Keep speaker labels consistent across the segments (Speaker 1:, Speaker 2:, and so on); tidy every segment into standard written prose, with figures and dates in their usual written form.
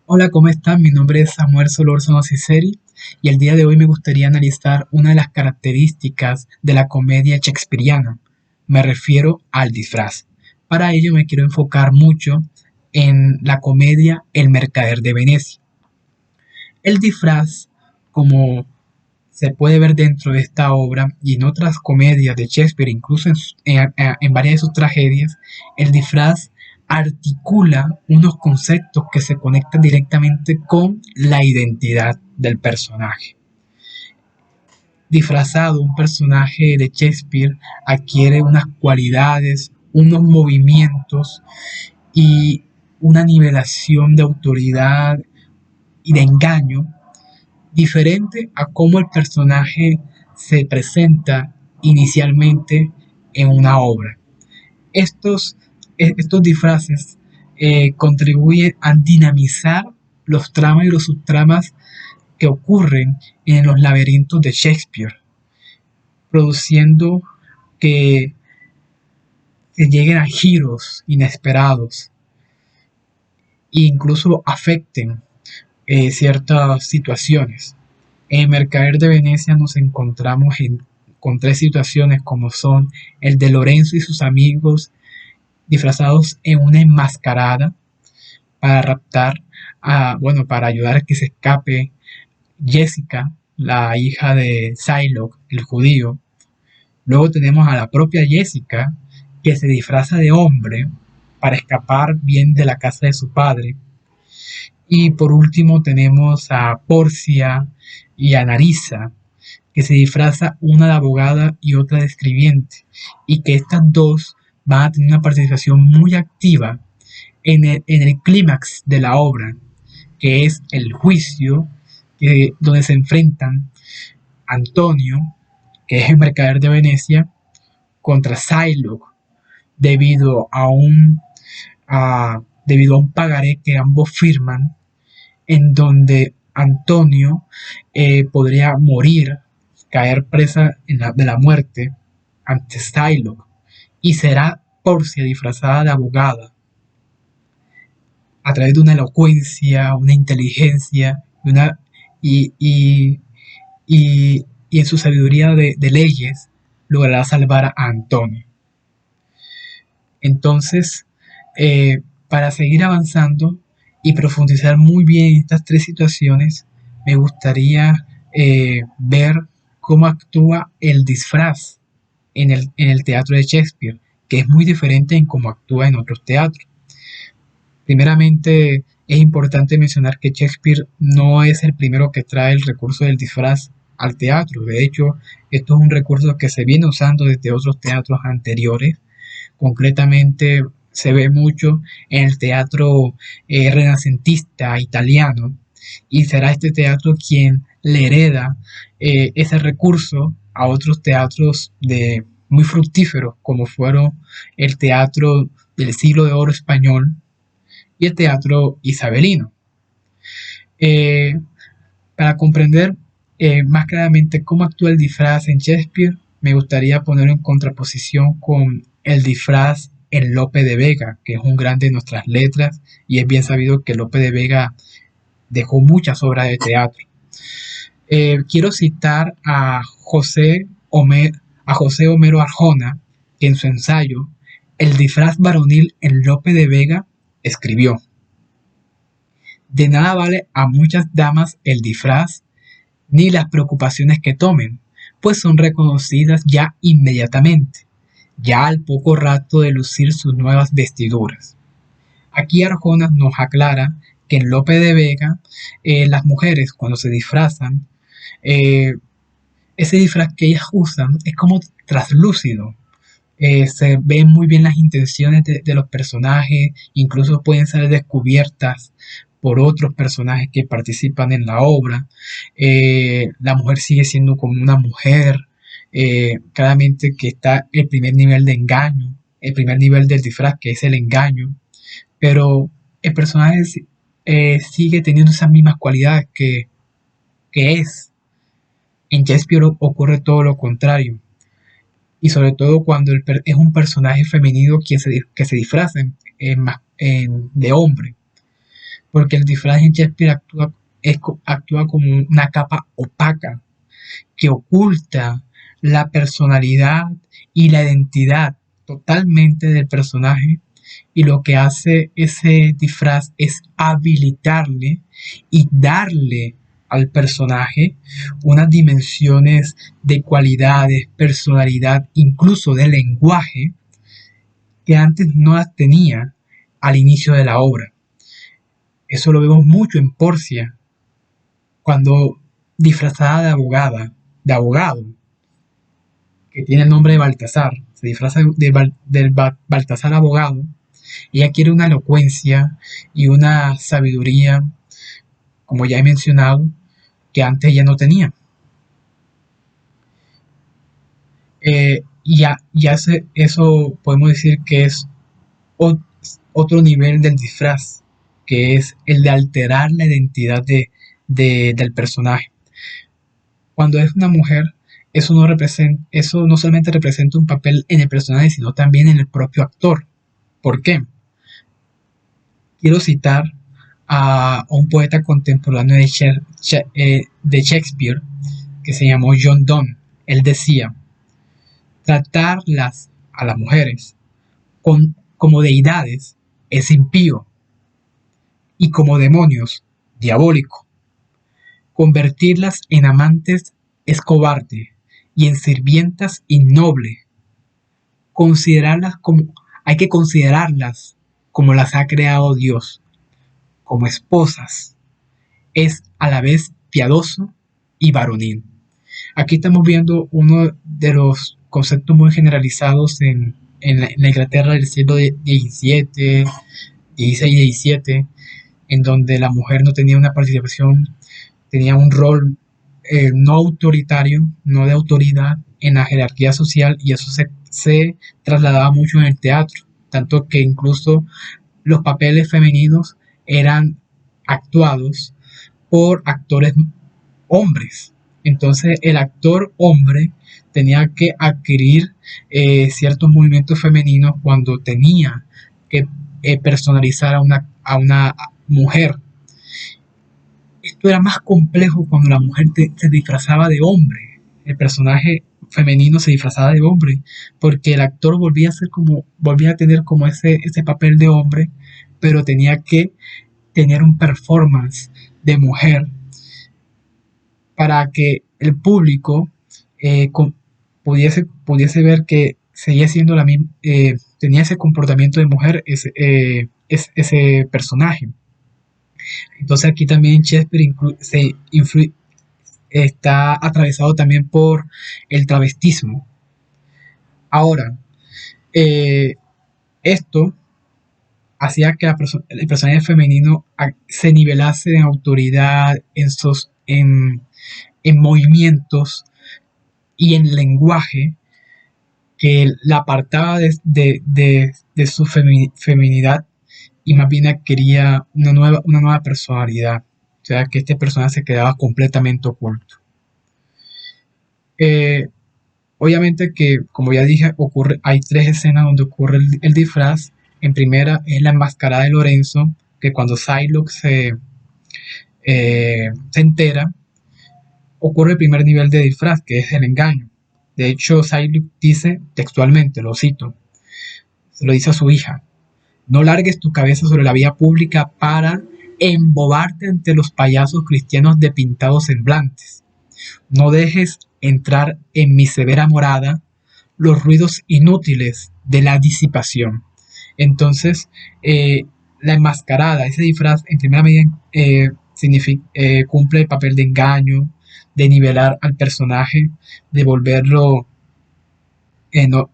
Speaker 1: Hola, ¿cómo están? Mi nombre es Samuel Solórzano Ciceri y el día de hoy me gustaría analizar una de las características de la comedia shakespeariana. Me refiero al disfraz. Para ello me quiero enfocar mucho en la comedia El Mercader de Venecia. El disfraz, como se puede ver dentro de esta obra y en otras comedias de Shakespeare, incluso en varias de sus tragedias, el disfraz articula unos conceptos que se conectan directamente con la identidad del personaje. Disfrazado, un personaje de Shakespeare adquiere unas cualidades, unos movimientos y una nivelación de autoridad y de engaño diferente a cómo el personaje se presenta inicialmente en una obra. Estos disfraces contribuyen a dinamizar los tramas y los subtramas que ocurren en los laberintos de Shakespeare, produciendo que se lleguen a giros inesperados e incluso afecten ciertas situaciones. En Mercader de Venecia nos encontramos con tres situaciones como son el de Lorenzo y sus amigos disfrazados en una enmascarada para raptar para ayudar a que se escape Jessica, la hija de Psylocke, el judío. Luego tenemos a la propia Jessica que se disfraza de hombre para escapar bien de la casa de su padre. Y por último tenemos a Porcia y a Narissa, que se disfraza una de abogada y otra de escribiente, y que estas dos van a tener una participación muy activa en el clímax de la obra, que es el juicio donde se enfrentan Antonio, que es el mercader de Venecia, contra Psylocke, debido a debido a un pagaré que ambos firman, en donde Antonio podría morir, caer presa de la muerte ante Psylocke, y será Porcia disfrazada de abogada a través de una elocuencia, una inteligencia y, y, y en su sabiduría de leyes logrará salvar a Antonio. Entonces, para seguir avanzando y profundizar muy bien estas tres situaciones, me gustaría ver cómo actúa el disfraz en el teatro de Shakespeare, que es muy diferente en cómo actúa en otros teatros. Primeramente, es importante mencionar que Shakespeare no es el primero que trae el recurso del disfraz al teatro. De hecho, esto es un recurso que se viene usando desde otros teatros anteriores. Concretamente, se ve mucho en el teatro renacentista italiano, y será este teatro quien le hereda ese recurso a otros teatros muy fructíferos, como fueron el teatro del siglo de oro español y el teatro isabelino. Eh, para comprender más claramente cómo actúa el disfraz en Shakespeare, me gustaría ponerlo en contraposición con el disfraz en Lope de Vega, que es un grande de nuestras letras, y es bien sabido que Lope de Vega dejó muchas obras de teatro. Quiero citar a José Homero Arjona, que en su ensayo El disfraz varonil en Lope de Vega escribió: de nada vale a muchas damas el disfraz, ni las preocupaciones que tomen, pues son reconocidas ya inmediatamente, ya al poco rato de lucir sus nuevas vestiduras. Aquí Arjona nos aclara que en Lope de Vega las mujeres cuando se disfrazan, eh, ese disfraz que ellas usan es como traslúcido. Se ven muy bien las intenciones de los personajes, incluso pueden ser descubiertas por otros personajes que participan en la obra. La mujer sigue siendo como una mujer, claramente que está el primer nivel de engaño, el primer nivel del disfraz que es el engaño, pero el personaje sigue teniendo esas mismas cualidades que es. En Shakespeare ocurre todo lo contrario, y sobre todo cuando es un personaje femenino que se disfraza de hombre. porque el disfraz en Shakespeare actúa como una capa opaca que oculta la personalidad y la identidad totalmente del personaje, y lo que hace ese disfraz es habilitarle y darle al personaje unas dimensiones de cualidades, personalidad, incluso de lenguaje que antes no las tenía al inicio de la obra. Eso lo vemos mucho en Porcia, cuando disfrazada de abogado, que tiene el nombre de Baltasar, se disfraza del Baltasar abogado. Ella quiere una elocuencia y una sabiduría, como ya he mencionado, que antes ella no tenía. Eso podemos decir que es otro nivel del disfraz, que es el de alterar la identidad del personaje. Cuando es una mujer, eso no solamente representa un papel en el personaje, sino también en el propio actor. ¿Por qué? Quiero citar a un poeta contemporáneo de Shakespeare que se llamó John Donne. Él decía: tratarlas a las mujeres como deidades es impío, y como demonios, diabólico. Convertirlas en amantes es cobarde, y en sirvientas innoble. Hay que considerarlas como las ha creado Dios, como esposas. Es a la vez piadoso y varonil. Aquí estamos viendo uno de los conceptos muy generalizados en la Inglaterra del siglo XVII, XVI y XVII, en donde la mujer no tenía una participación, tenía un rol no autoritario, no de autoridad en la jerarquía social, y eso se trasladaba mucho en el teatro, tanto que incluso los papeles femeninos eran actuados por actores hombres. Entonces el actor hombre tenía que adquirir ciertos movimientos femeninos cuando tenía que personalizar a una mujer. Esto era más complejo cuando la mujer se disfrazaba de hombre. El personaje femenino se disfrazaba de hombre, porque el actor volvía a tener como ese papel de hombre, pero tenía que tener un performance de mujer para que el público pudiese ver que seguía siendo la misma, tenía ese comportamiento de mujer, ese personaje. Entonces aquí también Shakespeare está atravesado también por el travestismo. Ahora, eh, esto hacía que el personaje femenino se nivelase en autoridad, en movimientos y en lenguaje, que la apartaba de su feminidad, y más bien adquiría una nueva personalidad. O sea, que este personaje se quedaba completamente oculto. Eh, Obviamente que, como ya dije, hay tres escenas donde ocurre el disfraz. En primera es la enmascarada de Lorenzo, que cuando Psylocke se entera, ocurre el primer nivel de disfraz, que es el engaño. De hecho, Psylocke dice textualmente, lo cito, se lo dice a su hija: no largues tu cabeza sobre la vía pública para embobarte ante los payasos cristianos de pintados semblantes. No dejes entrar en mi severa morada los ruidos inútiles de la disipación. Entonces, la enmascarada, ese disfraz, en primera medida, cumple el papel de engaño, de nivelar al personaje, de volverlo no,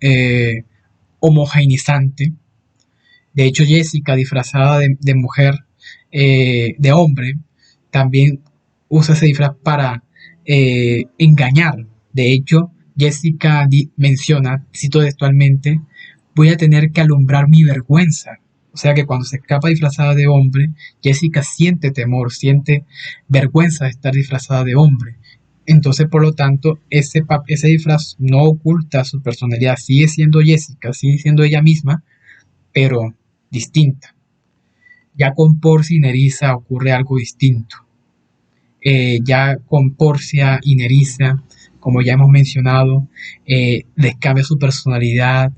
Speaker 1: homogeneizante. De hecho, Jessica, disfrazada de mujer, de hombre, también usa ese disfraz para engañar. De hecho, Jessica menciona, cito textualmente: voy a tener que alumbrar mi vergüenza. O sea que cuando se escapa disfrazada de hombre, Jessica siente temor, siente vergüenza de estar disfrazada de hombre. Entonces, por lo tanto, ese disfraz no oculta su personalidad, sigue siendo Jessica, sigue siendo ella misma, pero distinta. Ya con Porcia y Nerissa ocurre algo distinto. Ya con Porcia y Nerissa, como ya hemos mencionado, les cambia su personalidad,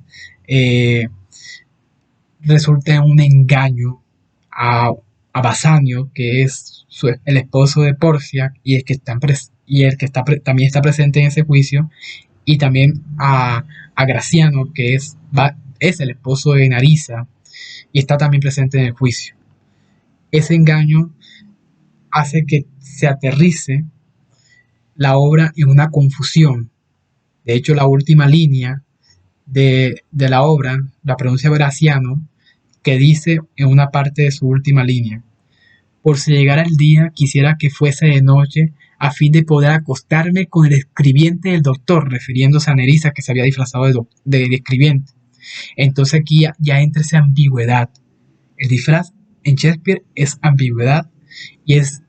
Speaker 1: eh, resulta en un engaño a, a Basanio, que es el esposo de Porcia y el que, también está presente en ese juicio, y también a Graciano, que es el esposo de Narisa y está también presente en el juicio. Ese engaño hace que se aterrice la obra en una confusión. De hecho, la última línea de la obra la pronuncia Graciano, que dice en una parte de su última línea: por si llegara el día, quisiera que fuese de noche, a fin de poder acostarme con el escribiente del doctor, refiriéndose a Nerissa, que se había disfrazado de escribiente. Entonces aquí ya entra esa ambigüedad. El disfraz en Shakespeare es ambigüedad y es,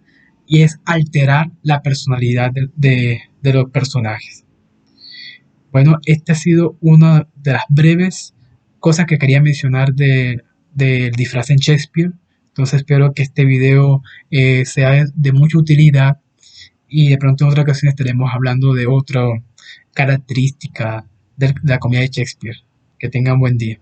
Speaker 1: y es alterar la personalidad de los personajes. Bueno, esta ha sido una de las breves cosas que quería mencionar del disfraz en Shakespeare. Entonces espero que este video sea de mucha utilidad y de pronto en otra ocasión estaremos hablando de otra característica de la comedia de Shakespeare. Que tengan buen día.